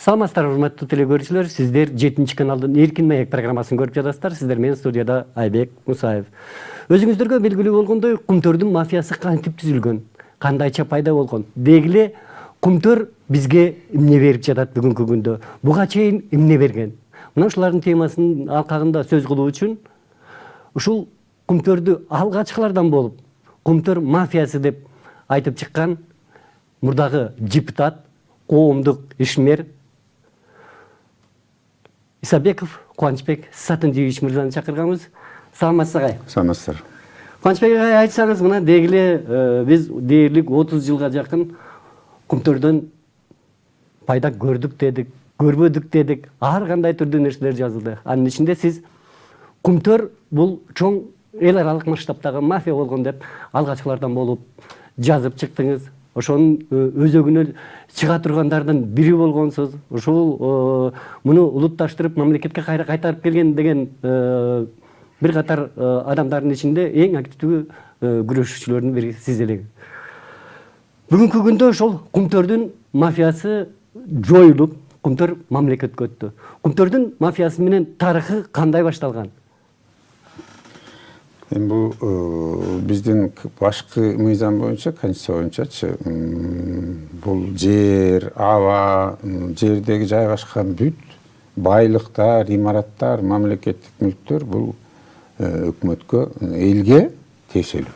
Саламатсыздар, урматтуу телекөрүүчүлөр. Сиздер 7 каналдын Эркин маек программасын көрүп жатасыздар. Сиздер менен студияда Айбек Мусаев. Өзүңүздөргө белгилүү болгондой, Кумтөрдүн мафиясы кантип түзүлгөн, кандайча пайда болгон, дегиле Кумтөр бизге эмне берип жатат бүгүнкү күндө, буга чейин эмне берген. Мына ушулардын темасынын алкагында сөз кылуу үчүн ушул Кумтөрдү алгачкылардан болуп, Кумтөр мафиясы деп айтып чыккан мурдагы депутат, коомдук ишмер Исабеков Кубанычбек Сатындиевич мырзаны чакырганбыз. Саламатсыз агай. Саламатсыздар. Кубанычбек агай, айтсаңыз, мына дегиле биз дээрлик 30 жылга жакын Кумтөрдөн пайда көрдүк дедик, көрбөдүк дедик, ар кандай түрдүү нерселер жазылды. Анын ичинде сиз Кумтөр бул чоң эл аралык масштабтагы мафия болгон деп алгачкылардан болуп жазып чыктыңыз. Ошонун өзөгүнө чыга тургандардын бири болгонсуз. Ушул муну улутташтырып мамлекетке кайтарып келген деген бир катар адамдардын ичинде эң активдүү күрөшчүлөрдүн бири сиз элеңиз. Бүгүнкү күндө ошол Кумтөрдүн мафиясы жоюлуп, Кумтөр мамлекетке өттү. Кумтөрдүн мафиясы менен тарыхы кандай башталган? Бул биздин башкы мыйзам боюнча, конституция боюнчачы, бул жер, аба, жердеги жайгашкан бүт байлыктар, имараттар, мамлекеттик мүлктөр бул өкмөткө, элге тиешелүү.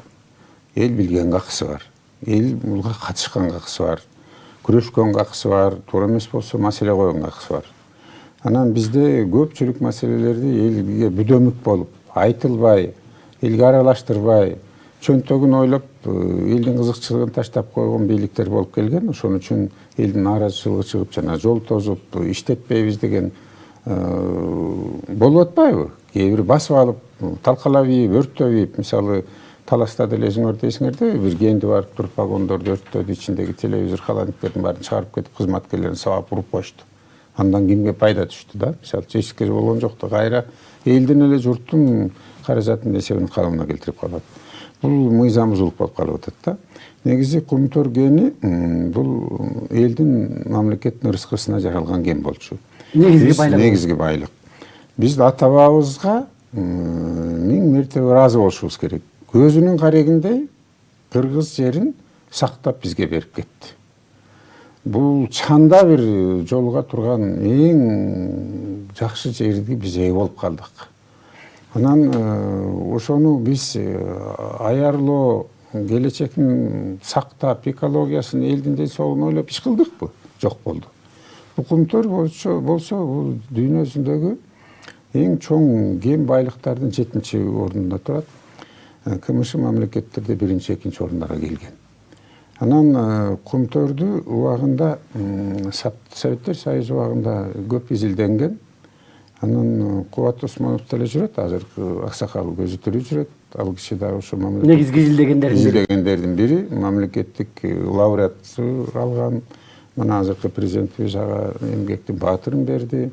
Эл билген акысы бар. Эл буга катышкан акысы бар. Күрөшкөн акысы бар, туура эмес болсо маселе койгон акысы бар. Анан бизде көпчүлүк маселелерди элге бүдөмүк болуп, айтылбай, элге аралаштырбай, чөнтөгүн ойлоп, элдин кызыкчылыгын таштап койгон бийликтер болуп келген. Ошон үчүн элдин нааразычылыгы чыгып, жана жол тозуп, иштетпейбиз деген болуп атпайбы? Кээ бир басып алып, талкалап ийип, өрттөп ийип, мисалы Таласта деле өзүңөрдө эсиңерде, бир кенди барып туруп вагондорду өрттөдү, ичиндеги телевизор, холодильниктердин баарын чыгарып кетип, кызматкерлерин сабап уруп коюшту. Андан кимге пайда түштү да? Мисалы эч кире болгон жок да, кайра элдин эле журттун каражатын эсебин калыбына келтирип калат. Бул мыйзам бузулуп болуп калып атат да. Негизи Кумтөр кени бул элдин мамлекеттин ырыскысына жаралган кен болчу. Негизги байлык. Биз ата-бабабызга 1000 мертебе ыраазы болушубуз керек. Көзүнүн карегиндей кыргыз жерин сактап бизге берип кетти. Бул чанда бир жолуга турган эң жакшы жерди биз ээ болуп калдык. Анан ошону биз аярлоо, келечегин сактап, экологиясын, элдин ден соолугун ойлоп иш кылдыкпы? Жок болду. Бул Кумтөр болсо бул дүйнө жүзүндөгү эң чоң кен байлыктардын 7-ордунда турат. КМШ мамлекеттерде 1-2 орундарга келген. Анан Кумтөрдү убагында Советтер Союзу убагында көп изилденген. Анан Кубат Осмонов деле жүрөт, азыркы аксакал көзү тирүү жүрөт. Ал киши да ошо негизги изилдегендердин бири, мамлекеттик лауреат алган. Мына азыркы президентибиз ага эмгектин баатырын берди.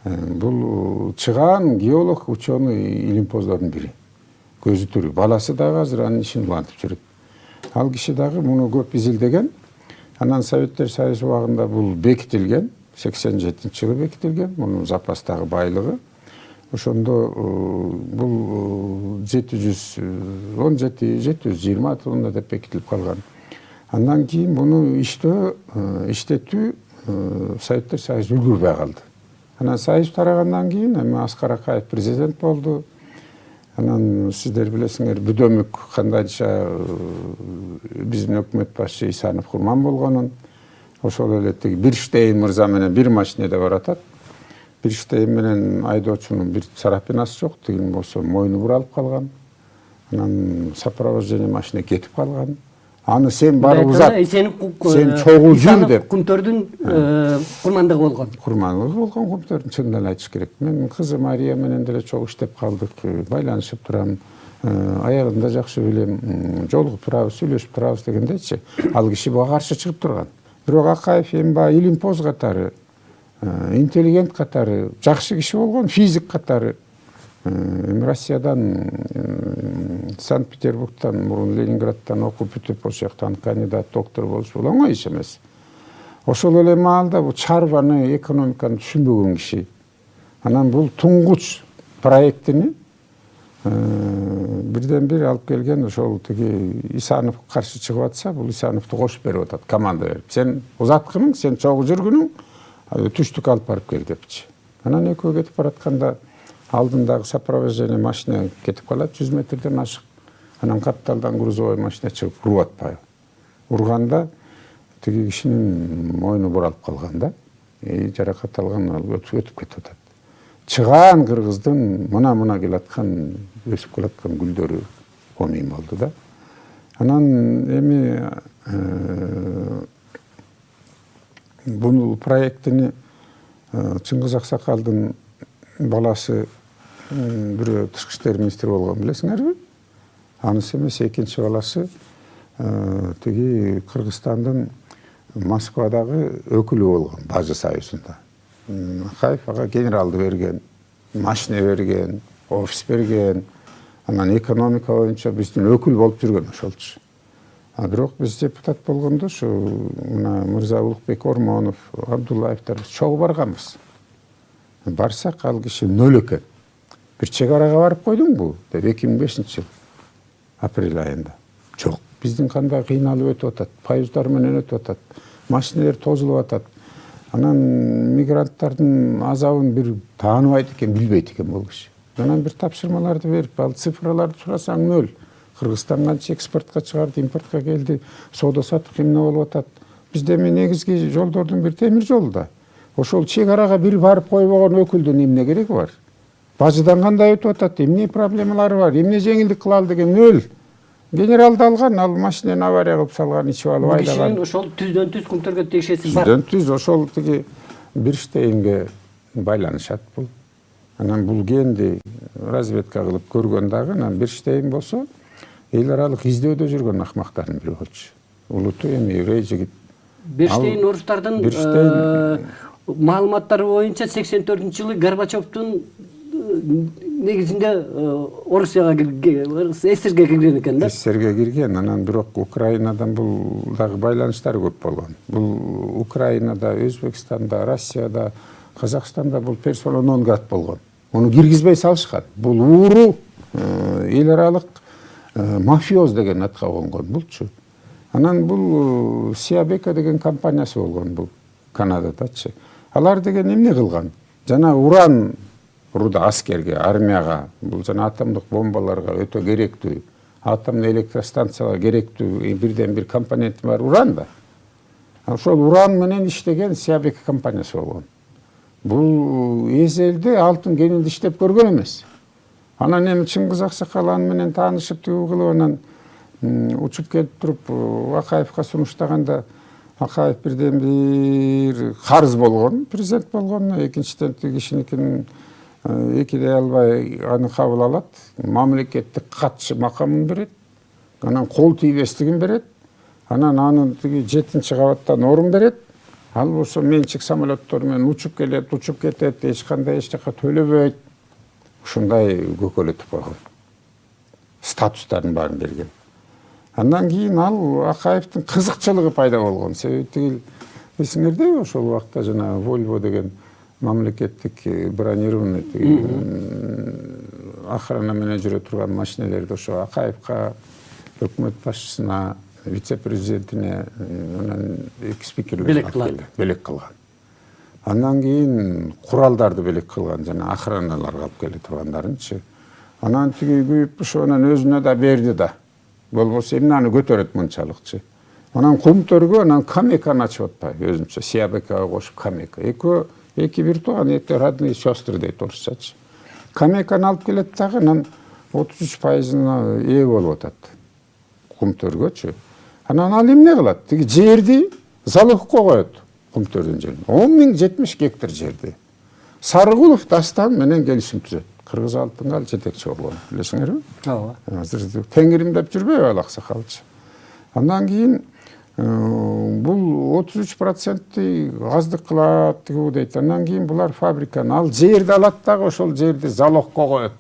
Бул чыгаан геолог, ученый, илимпоздордун бири. Көзү тирүү, баласы дагы азыр анын ишин улантып жүрөт. Ал киши дагы муну көп изилдеген. Анан Советтер Союзу убагында бул бекитилген. 87-жылы бекитилген, мунун запастагы байлыгы. Ошондо бул 717-720 тонна деп бекитилип калган. Андан кийин муну иштетүү Советтер Союзу үлгүрбөй калды. Анан Союз тарагандан кийин эми Аскар Акаев президент болду. Анан сиздер билесиңер, бүдөмүк кандайча биздин өкмөт башчы Исанов Курман болгонун. Ошол эле Бирштейн мырза менен бир машинеде баратат. Бирштейн менен айдоочунун бир сарапинасы жок, тигин болсо мойну буралып калган. Анан сопровождение машина кетип калган. Аны сен барып узат, сен чогуу жүр деп. Кумтөрдүн курмандыгы болгон. Курмандыгы болгон Кумтөрдүн, чынын эле айтыш керек. Мен кызы Мария менен деле чогуу иштеп калдык, байланышып турам. Аялымды да жакшы билем, жолугуп турабыз, сүйлөшүп турабыз дегендейчи. Ал киши буга каршы чыгып турган. Бирок Акаев эми баягы илимпоз катары, интеллигент катары, жакшы киши болгон, физик катары. Эми Россиядан, Санкт-Петербургтан, мурун Ленинградтан окуп бүтүп, ошол жактан кандидат, доктор болуш бул оңой иш эмес. Ошол эле маалда бул чарбаны, экономиканы түшүнбөгөн киши. Анан бул туңгуч проектини бирден бир алып келген ошол тиги Исанов каршы чыгып атса, бул Исановду кошуп берип атат, команда берип. Сен узаткының, сен чогуу жүргүнүң, түштүк алып барып кел депчи. Анан экөө кетип баратканда алдындагы сопровождение машина кетип калат 100 метрден ашык. Анан капталдан грузовой машина чыгып уруп атпайбы. Урганда тиги кишинин мойну буралып калган да. Жаракат алган, өтүп кетип атат. Чыган кыргыздын мына келаткан, өсүп келаткан гүлдөрү комин болду да. Анан эми бул проектини Чыңгыз Аксакалдын баласы бирөө тышкы иштер министри болгон, билесиңерби? Анысы эмес, экинчи баласы тиги Кыргызстандын Москвадагы өкүлү болгон, Бажы союзунда. Акаев ага генералды берген, машина берген, офис берген, анан экономика боюнча биздин өкүл болуп жүргөн ошолчу. Бирок биз депутат болгондо ушу мына Мырза Улукбек Ормонов, Абдуллаевдер чогуу барганбыз. Барсак ал киши нөл экен. Бир чек арага барып койдуңбу деп 2005-жыл апрель айында. Жок, биздин кандай кыйналып өтүп атат, поездар менен өтүп атат, машиналар тозулуп атат. Анан мигранттардын азабын бир тааныбайт экен, билбейт экен бул киши. Анан бир тапшырмаларды берип, ал цифраларды сурасаң нөл. Кыргызстан канча экспортко чыгарды, импортко келди, соода саттык эмне болуп атат. Бизде эми негизги жолдордун бир темир жолу да. Ошол чек арага бир барып койбогон өкүлдүн эмне кереги бар? Бажыдан кандай өтүп атат, эмне проблемалары бар, эмне жеңилдик кылалы деген нөл. Генералды алган, ал машинаны авария кылып салган, ичип алып айдаган. Кишинин ошол түздөн түз Кумтөргө тиешеси бар. Түздөн түз ошол тиги Бирштейнге байланышат бул. Анан бул генди разведка кылып көргөн дагы, анан Бирштейн болсо эл аралык издөөдө жүргөн акмактардын бири болчу. Улуту эми Рей жигит. Бирштейн орустардын маалыматтары боюнча 84-жылы Горбачевдун негизинде Орусияга СССРге кирген экен да. СССРге кирген, анан бирок Украинадан бул дагы байланыштары көп болгон. Бул Украинада, Өзбекстанда, Россияда, Казакстанда бул персона нон грат болгон. Ону киргизбей салышкан. Бул ууру эл аралык мафиоз деген атка конгон булчу. Анан бул Сиабека деген компаниясы болгон бул Канададачы. Алар деген эмне кылган? Жана уран руда аскерге, армияга, бул жана атомдук бомбаларга өтө керектүү, атомдук электростанцияга керектүү бирден бир компоненти бар уран да. Ошол уран менен иштеген Сиабека компаниясы болгон. Бул эзелди алтын кенинде иштеп көргөн эмес. Анан эми Чыңгыз Аксакал аны менен таанышып тигүү кылып анан учуп келип туруп Акаевка сунуштаганда Акаев бирден бир карыз болгон, президент болгон, экинчиден кишиникин экидей албай аны кабыл алат, мамлекеттик катчы макамын берет, анан кол тийбестигин берет, анан аны тиги 7-чи кабаттан орун берет. Ал болсо менчик самолеттор менен учуп келет, учуп кетет, эч кандай эч жака төлөбөйт. Ушундай көкөлөтүп койгон. Статустарын баарын берген. Андан кийин ал Акаевдин кызыкчылыгы пайда болгон. Себеби тигил эсиңердеби ошол убакта жана Volvo деген мамлекеттик бронированный охрана менен жүрө турган машиналерди ошо Акаевка, өкмөт башчысына, вице-президентине анан эки спикерлер белек кылган. Андан кийин куралдарды белек кылган, жана охраналарга алып келе тургандарынчы. Анан тиги күйүп ошонун өзүнө да берди да. Болбосо эмне аны көтөрөт мынчалыкчы. Анан Кумтөргө анан Камеканы ачып атпайбы өзүнчө, Сиабекага кошуп Камека. Эки бир тууган, эки родные сестры дейт орусчачы. Камеканы алып келет дагы, анан 33%-на ээ болуп атат. Кумтөргөчү. Анан ал эмне кылат? Тиги жерди залогко коет. Кумтөрдүн жерин. 10.070 гектар жерди. Сарыгулов Дастан менен келишим түзөт. Кыргыз алтынга ал жетекчи болгон. Билесиңерби? Ооба. Азыр теңирим деп жүрбөйбү ал Аксакалчы. Андан кийин бул 33% аздык кылат тигүү дейт. Андан кийин булар фабриканы ал жерди алат дагы ошол жерди залогко коет.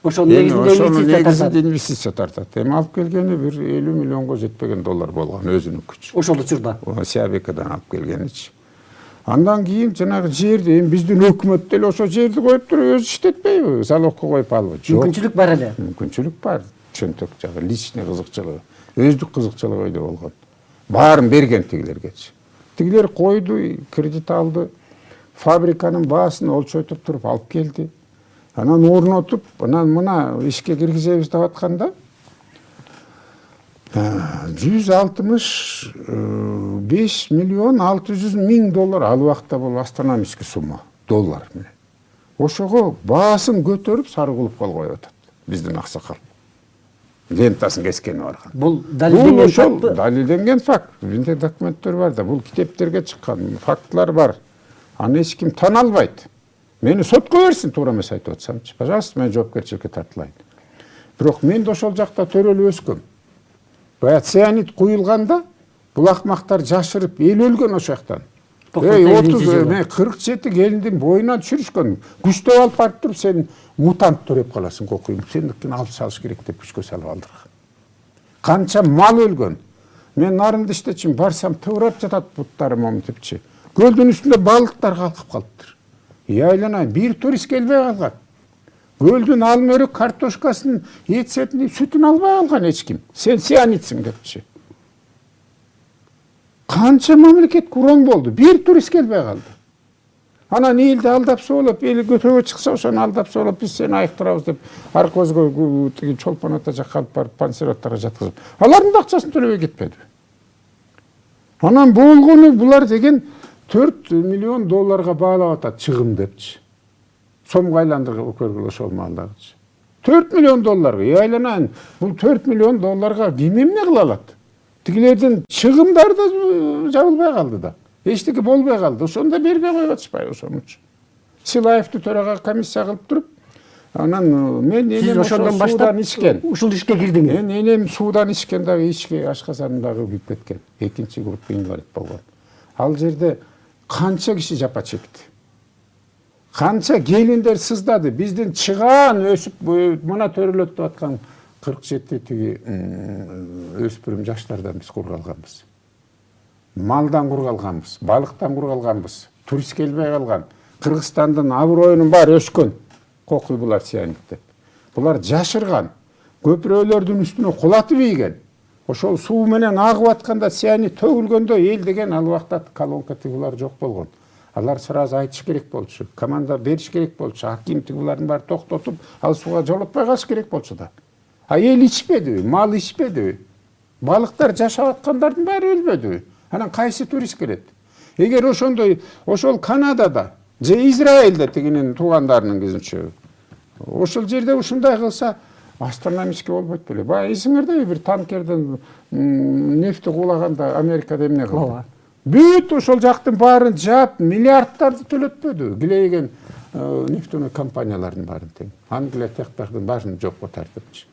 Ошонун негизинде инвестиция тартат. Эми алып келгени бир 50 миллионго жетпеген доллар болгон өзүнүн күчү. ошол учурда Сиабекадан алып келгеничи. Андан кийин жанагы жерди эми биздин өкмөт деле ошо жерди коюп туруп өзү иштетпейби? Залогко коюп албы? Жок. мүмкүнчүлүк бар эле. Мүмкүнчүлүк бар. Чөнтөк жагы, личный кызыкчылыгы, өздүк кызыкчылыгы эле болгон. Баарын берген тигилергечи. Тигилер койду, кредит алды. Фабриканын баасын өлчөтүп туруп алып келди. Анан орнотуп, анан мына ишке киргизебиз деп атканда 165 миллион 600 миң доллар ал убакта бул астрономический сумма доллар менен. Ошого баасын көтөрүп сары кылып коюп атат биздин аксакал. Лентасын кескени барган. Бул Бул ошол далилденген факт. Бизде документтер бар да, бул китептерге чыккан фактлар бар. Аны эч ким тана албайт. Мени сотко берсин, туура эмес айтып атсамчы. Пожалуйста, мен жоопкерчиликке тартылайын. Бирок мен да ошол жакта төрөлүп өскөм. Бая цианид куюлганда бул акмактар жашырып эл өлгөн ошол жактан. 47 келиндин боюнан түшүрүшкөн. Күчтөп алып барып туруп сен мутанттыр деп каласың, кокуйм. Сендикин алып салыш керек деп күчкө салып алдырган. Канча мал өлгөн. Мен нарынды иштечим, барсам тыбырап жатат буттарым омтипчи. Көлдүн үстүндө балыктар калкып калыптыр. Айланайын, бир турист келбей калган. Көлдүн алмөрөк картошкасын, этсетин, сүтүн албай калган эч ким. Сен сианидсиң депчи. Канча мамлекет курон болду, бир турист келбей калды. Анан элди алдап соолоп, эл көтөгө чыкса, ошону алдап соолоп, биз сени айыктырабыз деп, аркозго тиги чолпон ата жакка алып барып пансионаттарга жаткызып. Алардын да акчасын төлөбөй кетпеди. Анан болгону булар деген 4 миллион долларга баалап атат чыгым депчи. Сомго айландырып көргүлө ошол маалдагычы. 4 миллион долларга, айланайын, бул 4 миллион долларга ким эмне кыла алат? Тигилердин чыгымдары да жабылбай калды да. Эчтеке болбой калды. Ошондо бербей коюп атышпайбы ошон үчүн. Силаевди төрага комиссия кылып туруп, анан мен энем ошондон баштап ичкен. Ушул ишке кирдиңиз. Мен энем суудан ичкен дагы ичке ашказанындагы күйүп кеткен. 2-чи группа инвалид болгон. Ал жерде канча киши жапа чекти. Канча келиндер сыздады. Биздин чыгаан өсүп мына төрөлөт деп аткан 47 тиги өспүрүм жаштардан биз кургалганбыз. Малдан кургалганбыз, балыктан кургалганбыз. Турист келбей калган. Кыргызстандын аброюнун баары өскөн. Кокуй булар сианид деп. Булар жашырган. Көпүрөлөрдүн үстүнө кулатып ийген. Ошол суу менен агып атканда сианид төгүлгөндө эл деген ал убакта колонка тигулар жок болгон. Алар сразу айтыш керек болчу. Команда бериш керек болчу. Аким тигулардын баары токтотуп, ал сууга жолотпой калыш керек болчу да. А эл ичпедиби, мал ичпедиби? Балыктар жашап аткандардын баары өлбөдүбү? Анан кайсы турист келет? Эгер ошондой, ошол Канадада же Израилде тигинин туугандарынын көзүнчө ошол жерде ушундай кылса астрономический болбойт беле. Бая эсиңердеби бир танкерден нефти куулаганда Америкада эмне кылды? Бүт ошол жактын баарын жаап, миллиардтарды төлөтпөдү. Килейген нефтяной компаниялардын баарын тең. Англия тактардын баарын жокко тартыпчы.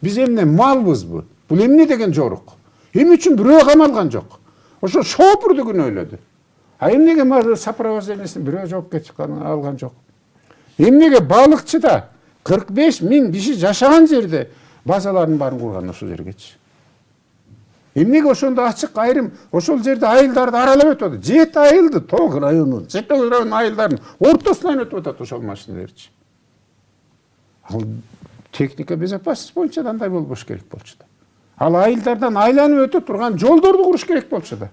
Биз эмне малбызбы? Бул эмне деген жорук? Эмне үчүн бирөө камалган жок? Ошо шопурду күнөөлөдү. А эмнеге сопровождениесин бирөө жоопкерчилик алган жок? Эмнеге балыкчыда 45 миң киши жашаган жерде базалардын баарын курган ошол жергечи? Эмнеге ошондо ачык айрым ошол жерде айылдарды аралап өтөдү? 7 айылды Тог районунун, Жетек районунун айылдарын ортосунан өтүп атат ошол машиналерчи. Ал техника безопасность боюнча да андай болбош керек болчу да. Ал айылдардан айланып өтө турган жолдорду куруш керек болчу да.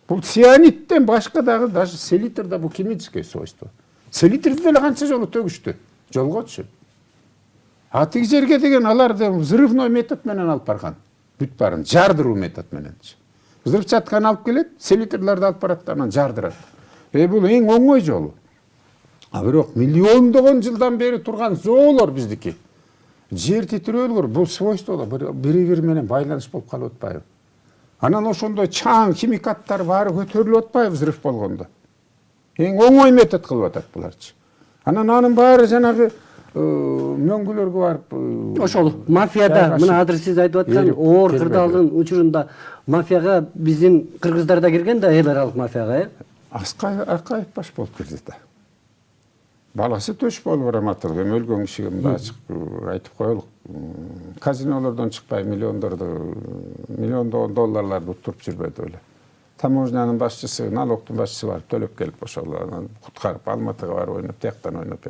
Бул сианидтен башка дагы даже селитрда бул химическое свойство. Селитрди деле канча жолу төгүштү жолгочу. А тиги жерге деген аларды взрывной метод менен алып барган. Бүт барын жардыруу метод менен. Взрывчатканы алып келет, селитрларды алып барат, анан жардырат. Бул эң оңой жолу. А бирок миллиондогон жылдан бери турган зоолор биздики. Жер титирөөлөр бул свойстволор бири-бири менен байланыш болуп калып атпайбы? Анан ошондой чаң химикаттар баары көтөрүлүп атпайбы взрыв болгондо? Эң оңой метод кылып атат буларчы. Анан анын баары жанагы мөңгүлөргө барып ошол мафияда мына азыр сиз айтып аткан оор кырдаалдын учурунда мафияга биздин кыргыздар да кирген да, эл аралык мафияга, Акаев баш болуп кирди да. баласы төш болуп бараматыр. Эми өлгөн кишиге мындай ачык айтып коелук. Казинолордон чыкпай миллиондогон долларларды уттуруп жүрбөдү эле. Таможнянын башчысы, налогдун башчысы барып төлөп келип ошол анан куткарып Алматыга барып ойноп, тияктан ойноп.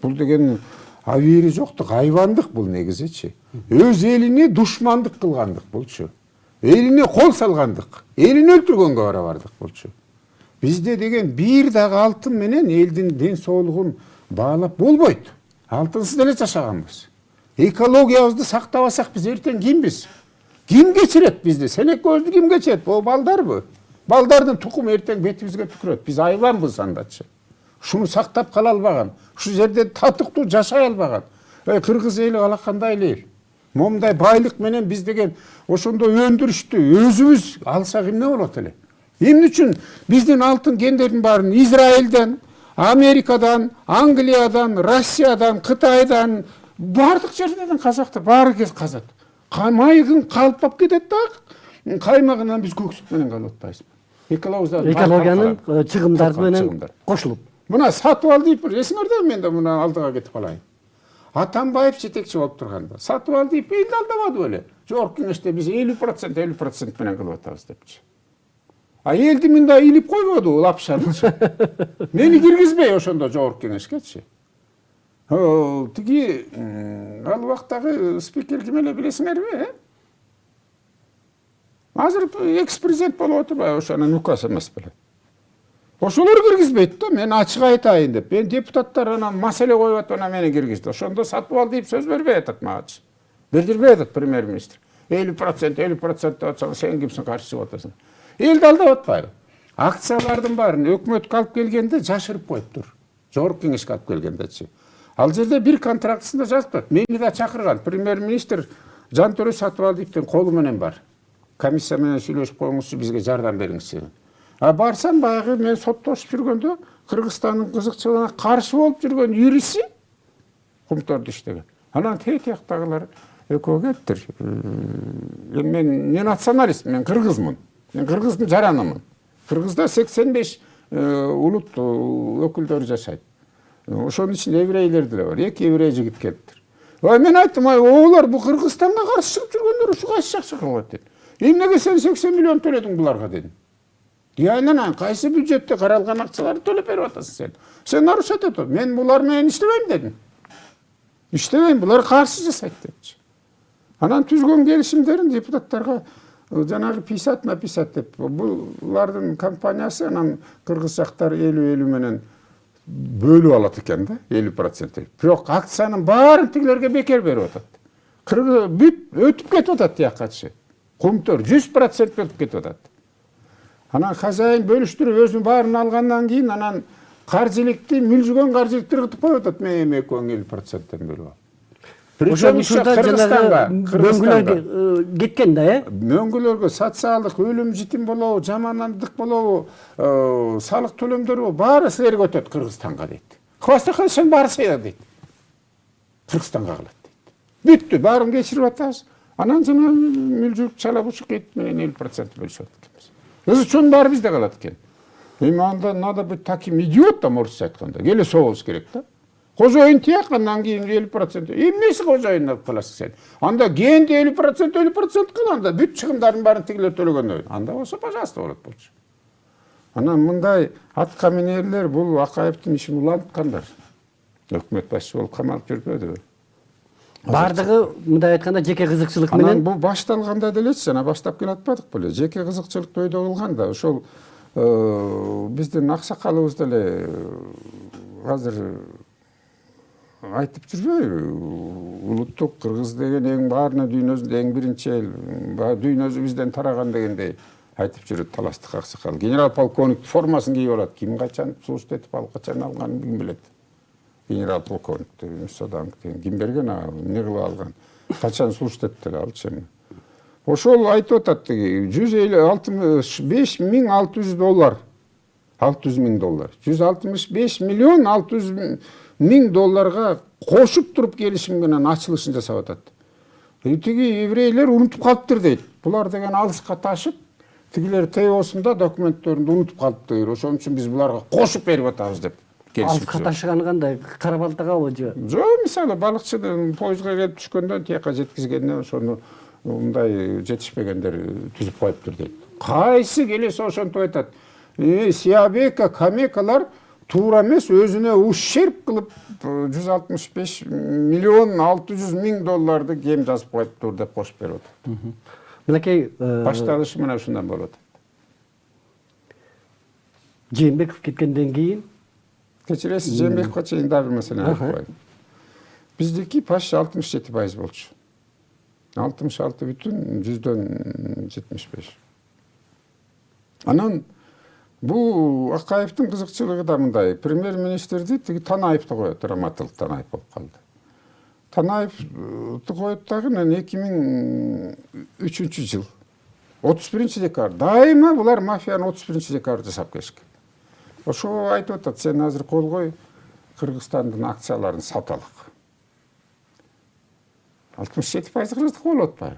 Бул деген абийири жоктук, айбандык бул негизичи. Өз элине душмандык кылгандык булчу. Элине кол салгандык, элин өлтүргөнгө бара бардык булчу. Бизде деген бир дагы алтын менен элдин ден соолугун баалап болбойт. Алтынсыз деле жашаганбыз. Экологиябызды сактабасак биз эртең кимбиз? Ким кечирет бизди? Сенек көздү ким кечирет? Бул балдарбы? Балдардын тукуму эртең бетибизге түкүрөт. Биз айбанбыз андачы. Шуну сактап кала албаган, ушул жерде татыктуу жашай албаган. Кыргыз эли алакандай эл. Момундай байлык менен биз деген ошондо өндүрүштү өзүбүз алсак эмне болот эле? Эмне үчүн биздин алтын кендердин баарын Израилден, Америкадан, Англиядан, Россиядан, Кытайдан, бардык жерден казактар баары казат. Майыгын калпап кетет да, каймагынан биз көк сүт менен калып атпайбызбы? Экологиянын чыгымдары менен кошулуп. Мына сатып ал дейп, эсиңерде мен да мына алдыга кетип калайын. Атамбаев жетекчи болуп турганда сатып ал дейп элди алдабады беле. Жогорку кеңеште биз 50% менен кылып атабыз депчи. А элди мында илип койбоду лапшаны. Мени киргизбей ошондо жогорку кеңешкечи. Тиги ал убактагы спикер ким эле билесиңерби? Азыр экс-президент болуп отурбайбы ошонун указ эмес беле. Ошолор киргизбейт да, мен ачык айтайын деп. Мен депутаттар анан маселе коюп атып анан мени киргизди. Ошондо сатып ал дейп сөз бербей атат магачы. Билдирбей атат премьер-министр. 50% деп атсаң сен кимсиң каршы чыгып атасың. Элди алдап атпайбы? Акциялардын баарын өкмөткө алып келгенде жашырып коюптур. Жогорку кеңешке алып келгендечи. Ал жерде бир контрактысында жазып атат. Мени да чакырган премьер-министр Жантөрө Сатыбалдиевдин колу менен бар. Комиссия менен сүйлөшүп коюңузчу, бизге жардам бериңизчи. А барсам баягы мен соттошуп жүргөндө Кыргызстандын кызыкчылыгына каршы болуп жүргөн юриси Кумтордо иштеген. Анан тияктагылар экөө кеттир. Мен националист, мен кыргызмын. Мен кыргыздын жаранымын. Кыргызда 85 улут өкүлдөрү жашайт. Ошонун ичинде еврейлер деле бар. 2 еврей жигит келиптир. Мен айттым, оолар бу Кыргызстанга каршы чыгып жүргөндөр ушу кайсы жакшы кылып атат. Эмнеге сен 80 миллион төлөдүң буларга дедим. Айланан кайсы бюджетте каралган акчаларды төлөп берип атасың сен? Сен нарушать этип, мен булар менен иштебейм дедим. Иштебейм, булар каршы жасайт депчи. Анан түзгөн келишимдерин депутаттарга жанагы писать написать деп. Булардын компаниясы анан кыргыз жактар 50-50 менен бөлүп алат экен да, 50%. Бирок акциянын баарын тигилерге бекер берип атат. Кыргыз бүт өтүп кетип атат тиякачы. Кумтөр 100% өтүп кетип атат. Анан хозяин бөлүштүрүп өзүнүн баарын алгандан кийин анан каржылыкты мүлжүгөн каржылыкты ыргытып коюп атат. Мен экөөң 50%-тен бөлүп ал. Ошол учурда мөңгүлөр кеткен да, мөңгүлөргө социалдык өлүм житим болобу, жамандык болобу, салык төлөмдөрү баары силерге өтөт Кыргызстанга дейт. Хвастаханшын баары сыйда дейт. Кыргызстанга калат дейт. Бүттү, баарын кечирип атабыз. Анан жана мүлжүк чалабушук эт менен 50% бөлүшүп атат. Ошонун баары бизде калат экен. Эми анда надо быть таким идиотом, орусча айтканда. Келе соолуш керек да. Кожоюн тияк, андан кийин 50%. Эмнеси кожоюн кыласың сен? Анда кенди 50% кыл, анда бүт чыгымдардын баарын тигилер төлөгөндөй. Анда болсо пожалуйста болот болчу. Анан мындай атка минерлер бул Акаевдин ишин уланткандар. Өкмөт башчы болуп камалып жүрбөдү. Бардыгы мындай айтканда жеке кызыкчылык менен. Анан бул башталганда делечи, жана баштап келатпадык беле. Жеке кызыкчылыкты ойдо кылган да, ошол биздин аксакалыбыз деле азыр айтып жүрбөйбү? Улуттук кыргыз деген эң баарына дүйнөдө эң биринчи эл, дүйнөсү бизден тараган дегендей айтып жүрөт таластык аксакал. Генерал полковник формасын кийип алат. Ким качан служба этип алып качан алганын ким билет? Генерал полковник Содан ким берген, эмне кылып алган? Качан служба этти алчы эми. Ошол айтып атат тиги 165.600 доллар. 600.000 доллар. 165.600.000 долларга кошуп туруп келишим менен ачылышын жасап атат. Тиги еврейлер унутуп калыптыр дейт. Булар деген алыска ташып, тигилер ТОсунда документтерин унутуп калыптыр. Ошон үчүн биз буларга кошуп берип атабыз деп Алыска ташыганы кандай? Кара балтагабы же? Жок, мисалы балыкчыдын пойызга келип түшкөндөн тияка жеткизгенден ошону мындай жетишпегендер түзүп коюптур дейт. Кайсы келесе ошентип айтат. Сиябека, Камекалар туура эмес, өзүнө ущерб кылып 165 миллион 600 миң долларды кем жазып коюптур деп кошуп берип атат. Мынакей Башталышы мына ушундан болуп атат. Жээнбеков кеткенден кийин Кечиресиз, Жээнбековго чейин дагы бир маселени айтып коеюн. Биздики почти 67% болчу. 66,75. Анан бул Акаевдин кызыкчылыгы да мындай. Премьер-министрди тиги Танаевди коет, Раматылык Танаев болуп калды. Танаевди коет дагы 2003 жыл. 31 декабрь. Дайыма булар мафияны 31 декабрь жасап келишкен. Ошо айтып атат, сен азыр кол кой, Кыргызстандын акцияларын саталык. 67% кыргыздык болуп атпайбы?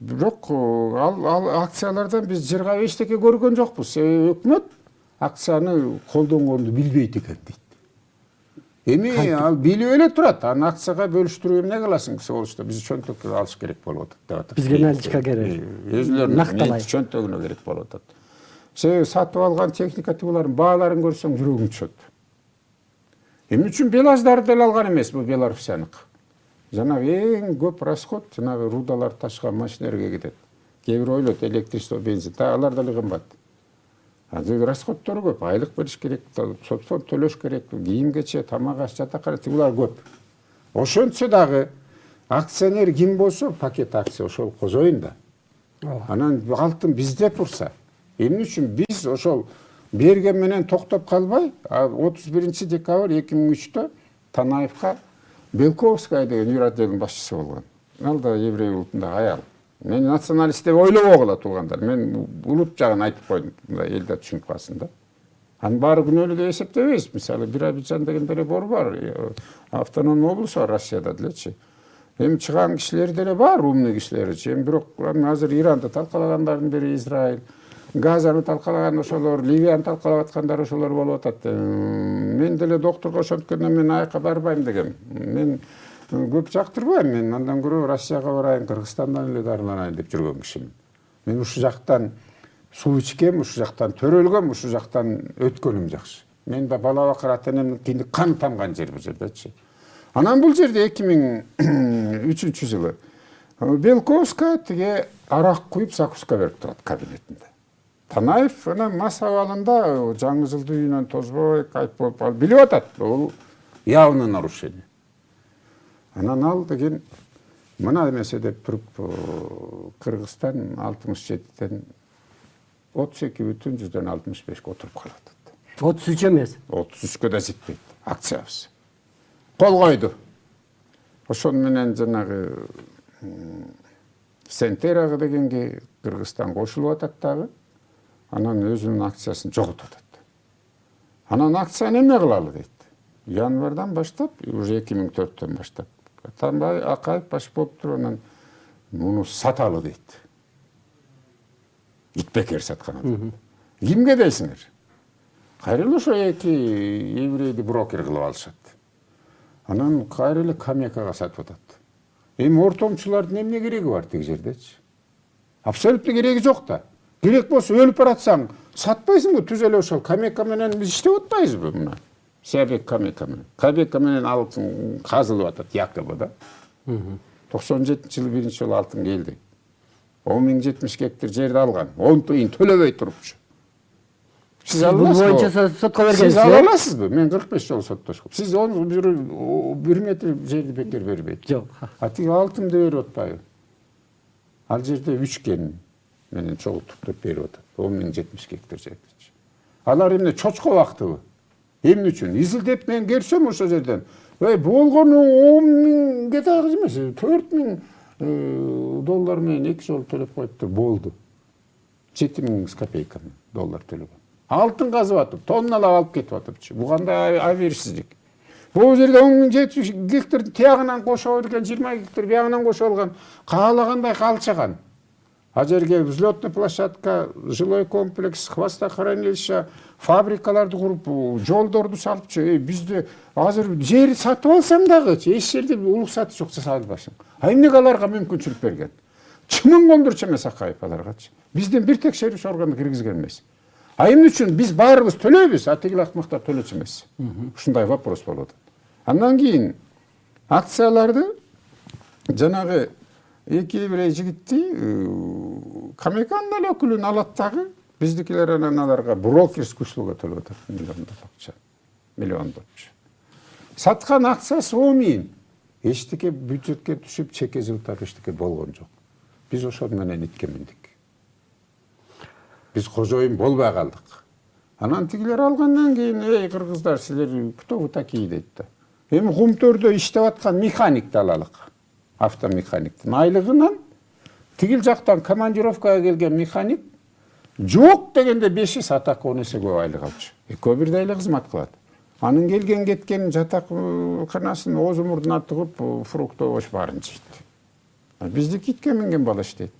Бирок ал акциялардан биз жыргап эчтеке көргөн жокпуз. Себеби өкмөт акцияны колдонгонду билбейт экен дейт. Эми ал билип эле турат, аны акцияга бөлүштүрүп эмне кыласың десе болчу, биз чөнтөккө алыш керек болуп атат деп атат. Бизге наличка керек. Өзүлөрүнүн чөнтөгүнө керек болуп атат. Себеби сатып алган техника туулардын бааларын көрсөң жүрөгүң түшөт. Эмне үчүн Белаздарды деле алган эмес бул Беларусиянык. Жанагы эң көп расход жанагы рудалар ташыган машиналарга кетет. Кээ бир ойлойт электричество, бензин, алар деле кымбат. Азыр расходтору көп, айлык бериш керек, сотфонд төлөш керек, кийим кече, тамак аш, жатакана, булар көп. Ошентсе дагы акционер ким болсо, пакет акция ошол козоюн да. Анан алтын бизде турса, эмне үчүн биз ошол берген менен токтоп калбай, 31 декабрь 2003-тө Танаевга Белковская деген үй отделдин башчысы болгон. Ал да еврей улутунда аял. Мен националист деп ойлобогула туугандар. Мен улут жагын айтып койдум. Мындай элде түшүнүп калсын да. Анын баары күнөөлүү деп эсептебейбиз. Мисалы Биробиджан деген деле бор бар. Автономный область бар Россияда делечи. Эми чыган кишилер деле бар, умный кишилер. Эми бирок азыр Иранды талкалагандардын бири Израиль, Газаны талкалаган ошолор, Ливияны талкалап аткандар ошолор болуп атат. Мен деле докторго ошенткөндөн мен аякка барбайм дегем. Мен көп жактырбайм, мен андан көрө Россияга барайын, Кыргызстандан эле дарыланайын деп жүргөн кишимин. Мен ушу жактан суу ичкем, ушу жактан төрөлгөм, ушу жактан өткөнүм жакшы. Мен да бала бакыр ата-энемдин кинди кан тамган жер бул жердечи. Анан бул жерде 2003 жылы Белковская тиге арак куюп закуска берип турат кабинетинде. Танаев анан мас абалында жаңы жылдын үйүнөн тозбой, кайып болуп алып билип атат. Бул явный нарушение. Анан ал деген мына эмесе деп туруп Кыргызстан 67ден 32,65 отуруп калат. 33 эмес. 33кө да жетпейт акциябыз. Кол койду. Ошон менен жанагы Сентерага дегенге Кыргызстан кошулуп атат дагы. Анан өзүнүн акциясын жоготуп атат. Анан акцияны эмне кылалы дейт. Январдан баштап, уже 2004-төн баштап. Атамбай Акаев баш болуп туруп анан муну саталы дейт. Итбекер саткан. Кимге дейсиңер? Кайра эле ошо эки еврейди брокер кылып алышат. Анан кайра эле Камекага сатып атат. Эми ортомчулардын эмне кереги бар тиги жердечи? Абсолютно кереги жок да. Керек болсо өлүп баратсаң, сатпайсыңбы? Түз эле ошол Камека менен биз иштеп атпайбызбы мына? Сиябек Камека менен. Камека менен алтын казылып атат якобы да. 97-жылы биринчи жолу алтын келди. 10.070 гектар жерди алган. 10 тыйын төлөбөй турупчу. Сиз боюнча сотко бергенсиз. Сиз ала аласызбы? Мен 45 жолу соттошком. Сиз 1 метр жерди бекер бербейт. Жок. А тиги алтынды берип атпайбы? Ал жерде 3 кен менен чогултуп берип атат. 10.070 гектар жерди. Алар эмне чочко бактыбы? Эмне үчүн? Изилдеп мен көрсөм ошол жерден. Болгону 10.000 дагы эмес, 4.000 доллар менен 2 жолу төлөп коюптур, болду. 7.000 с копейками доллар төлөгөн. Алтын казып атып, тонналап алып кетип атыпчы. Бу кандай абийирсиздик. Бул жерде 10.070 гектар тиягынан кошо берген, 20 гектар биягынан кошо алган, каалагандай калчаган. А жерге взлетный площадка, жилой комплекс, хвостохранилище, фабрикаларды куруп, жолдорду салып, бизде азыр жер сатып алсам дагы эч жерде улук сатыш жок, жасап албайсың. А эмнеге аларга мүмкүнчүлүк берген? Чымын кондурчу эмес Акаев аларгачы. Бизден бир текшерүүчү органды киргизген эмес. А эмне үчүн биз баарыбыз төлөйбүз, а тигил акмактар төлөчү эмес? Ушундай вопрос болуп атат. Андан кийин акцияларды жанагы эки бир жигитти Камекан эле өкүлүн алат дагы, биздикилер анан аларга брокерский услуга төлөп атат, миллиондоп акча. Миллиондопчу. Саткан акциясы 10 миң. Эчтеке бюджетке түшүп, чеке жылтар эчтеке болгон жок. Биз ошол менен итке миндик. Биз кожоюн болбой калдык. Анан тигилер алгандан кийин, кыргыздар, силер кто вы такие дейт да. Эми Кумтөрдө иштеп аткан механикти алалык. Автомеханиктин айлыгынан тигил жактан командировкага келген механик жок дегенде 5 сатак 10 эсе көп айлык алчу. Экөө бирдей эле кызмат кылат. Анын келген кеткен жатакканасын оозу мурдуна тыгып, фруктовош баарын жейт. Биздики итке минген бала иштейт.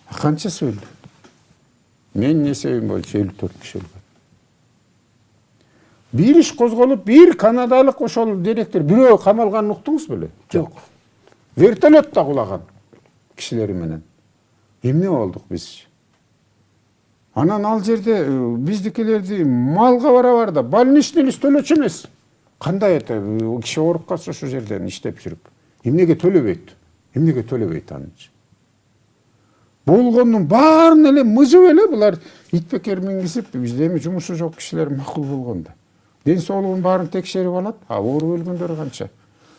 Канчасы өлдү? Менин эсебим боюнча 54 киши өлгөн. Бир иш козголуп, бир канадалык ошол директор бирөө камалганын уктуңуз беле? Жок. Вертолетто кулаган кишилери менен. Эмне болдук биз? Анан ал жерде биздикилерди малга барабарда больничный лист төлөчү эмес. Кандай киши ооруп калса ошол жерден иштеп жүрүп. Эмнеге төлөбөйт? Эмнеге төлөбөйт анычы? Болгондун баарын эле мыжып эле булар итпекер мингизип, бизде эми жумушу жок кишилер макул болгондо. Ден соолугун баарын текшерип алат, а ооруп өлгөндөр канча?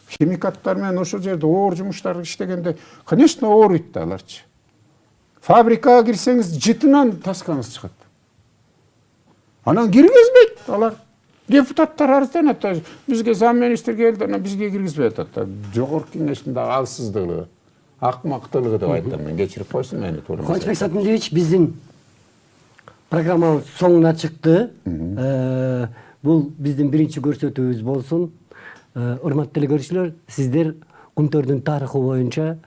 Химикаттар менен ошол жерде оор жумуштар иштегенде, конечно, ооруйт да аларчы. Фабрикага кирсеңиз, жытынан таскаңыз чыгат. Анан киргизбейт алар. Депутаттар арызданат, бизге зам министр келди, анан бизге киргизбей атат. Жогорку кеңештин дагы алсыздыгы, акмактылыгы деп айтам мен. Кечирип койсун мени. Кубанычбек Сатымбиевич, биздин программабыз соңуна чыкты. Бул биздин биринчи көрсөтүүбүз болсун. Урматтуу эле көрүүчүлөр, сиздер Кумтөрдүн тарыхы боюнча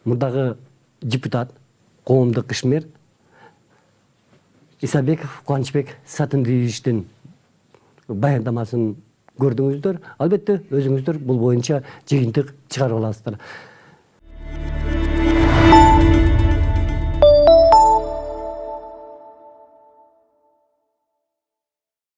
мурдагы депутат, коомдук ишмер Исабеков Кубанычбек Сатымбиевичтин баяндамасын көрдүңүздөр. Албетте өзүңүздөр бул боюнча жыйынтык чыгарып аласыздар.